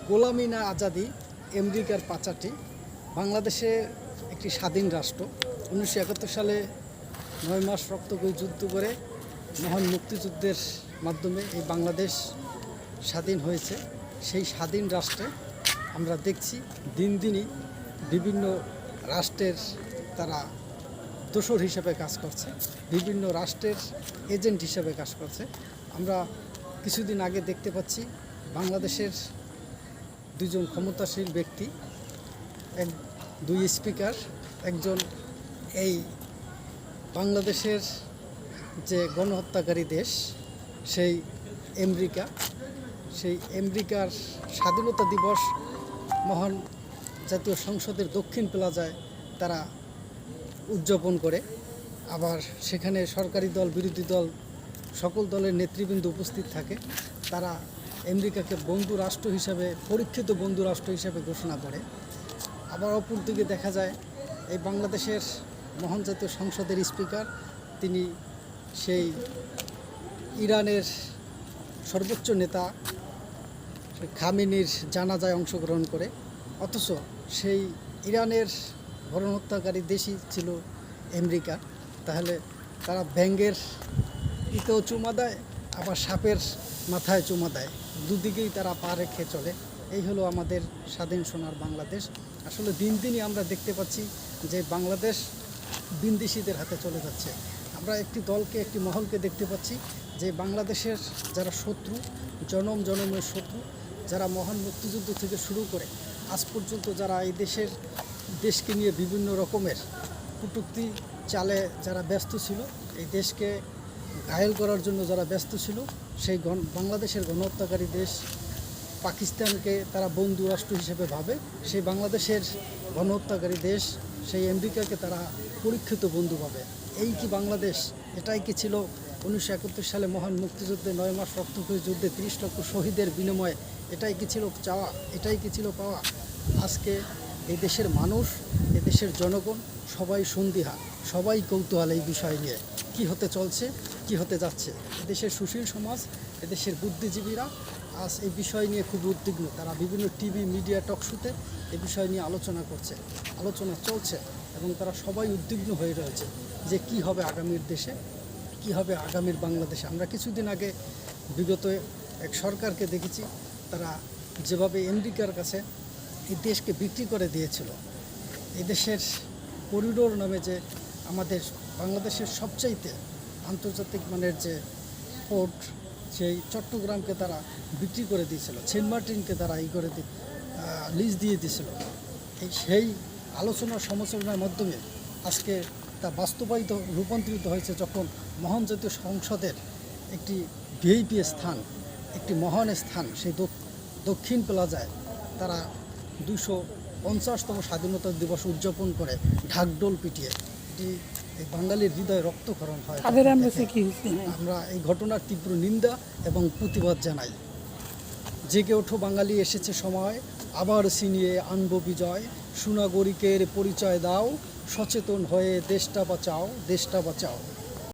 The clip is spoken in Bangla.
গোলামি না আজাদি, আমেরিকার পাচাটি। বাংলাদেশে একটি স্বাধীন রাষ্ট্র। 1971 সালে 9 মাস রক্তক্ষয়ী যুদ্ধ করে মহান মুক্তিযুদ্ধের মাধ্যমে এই বাংলাদেশ স্বাধীন হয়েছে। সেই স্বাধীন রাষ্ট্রে আমরা দেখছি দিন দিনই বিভিন্ন রাষ্ট্রের তারা দোসর হিসেবে কাজ করছে, বিভিন্ন রাষ্ট্রের এজেন্ট হিসেবে কাজ করছে। আমরা কিছুদিন আগে দেখতে পাচ্ছি বাংলাদেশের দুজন ক্ষমতাশীল ব্যক্তি, দুই স্পিকার, একজন এই বাংলাদেশের যে গণহত্যাকারী দেশ সেই আমেরিকা, সেই আমেরিকার স্বাধীনতা দিবস মহান জাতীয় সংসদের দক্ষিণ প্লাজায় তারা উদযাপন করে। আবার সেখানে সরকারি দল, বিরোধী দল, সকল দলের নেতৃবৃন্দ উপস্থিত থাকে। তারা আমেরিকাকে বন্ধু রাষ্ট্র হিসাবে, পরীক্ষিত বন্ধু রাষ্ট্র হিসাবে ঘোষণা করে। আবার অপর দিকে দেখা যায় এই বাংলাদেশের মহান জাতীয় সংসদের স্পিকার, তিনি সেই ইরানের সর্বোচ্চ নেতা খামেনির জানাজায় অংশগ্রহণ করে। অথচ সেই ইরানের গণহত্যাকারী দেশই ছিল আমেরিকা। তাহলে তারা ব্যাঙের ইতেও চুমা দেয়, আবার সাপের মাথায় চুমা দেয়, দুদিকেই তারা পা রেখে চলে। এই হলো আমাদের স্বাধীন সোনার বাংলাদেশ। আসলে দিন দিনই আমরা দেখতে পাচ্ছি যে বাংলাদেশ বিদেশিদের হাতে চলে যাচ্ছে। আমরা একটি দলকে, একটি মহলকে দেখতে পাচ্ছি যে বাংলাদেশের যারা শত্রু, জনমের শত্রু, যারা মহান মুক্তিযুদ্ধ থেকে শুরু করে আজ পর্যন্ত যারা এই দেশকে নিয়ে বিভিন্ন রকমের কটূক্তি চালে যারা ব্যস্ত ছিল, এই দেশকে ঘায়েল করার জন্য যারা ব্যস্ত ছিল, সেই বাংলাদেশের গণহত্যাকারী দেশ পাকিস্তানকে তারা বন্ধু রাষ্ট্র হিসেবে ভাবে। সেই বাংলাদেশের গণহত্যাকারী দেশ সেই আমেরিকাকে তারা পরীক্ষিত বন্ধু ভাবে। এই কি বাংলাদেশ? এটাই কি ছিল 1971 সালে মহান মুক্তিযুদ্ধে 9 মাস রক্তক্ষয়ী যুদ্ধে 30 লক্ষ শহীদের বিনিময়ে? এটাই কি ছিল চাওয়া? এটাই কি ছিল পাওয়া? আজকে এই দেশের মানুষ, এই দেশের জনগণ সবাই সন্দিহান, সবাই কৌতূহল এই বিষয় নিয়ে কি হতে চলছে, কি হতে যাচ্ছে। এদেশের সুশীল সমাজ, এদেশের বুদ্ধিজীবীরা আজ এই বিষয় নিয়ে খুব উদ্বিগ্ন। তারা বিভিন্ন টিভি, মিডিয়া, টকশোতে এই বিষয় নিয়ে আলোচনা করছে, আলোচনা চলছে, এবং তারা সবাই উদ্বিগ্ন হয়ে রয়েছে যে কি হবে আগামীর দেশে, কি হবে আগামীর বাংলাদেশে। আমরা কিছুদিন আগে বিগত এক সরকারকে দেখেছি, তারা যেভাবে আমেরিকার কাছে এই দেশকে বিক্রি করে দিয়েছিল। এই দেশের করিডোর নামে যে আমাদের বাংলাদেশের সবচাইতে আন্তর্জাতিক মানের যে পোর্ট, সেই চট্টগ্রামকে তারা বিক্রি করে দিয়েছিল, সেন্ট মার্টিনকে তারা লিজ দিয়ে দিয়েছিল। সেই আলোচনার সমালোচনার মাধ্যমে আজকে তা বাস্তবায়িত, রূপান্তরিত হয়েছে যখন মহান জাতীয় সংসদের একটি ভিআইপি স্থান, একটি মহান স্থান, সেই দক্ষিণ প্লাজায় তারা 250তম স্বাধীনতা দিবস উদযাপন করে ঢাকঢোল পিটিয়ে। এটি এই বাঙালির হৃদয়ে রক্তক্ষরণ হয়। আমরা এই ঘটনার তীব্র নিন্দা এবং প্রতিবাদ জানাই। জেগে ওঠো বাঙালি, এসেছে সময়, আবার ছিনিয়ে আনবো বিজয়। সুনাগরিকের পরিচয় দাও, সচেতন হয়ে দেশটা বাঁচাও, দেশটা বাঁচাও।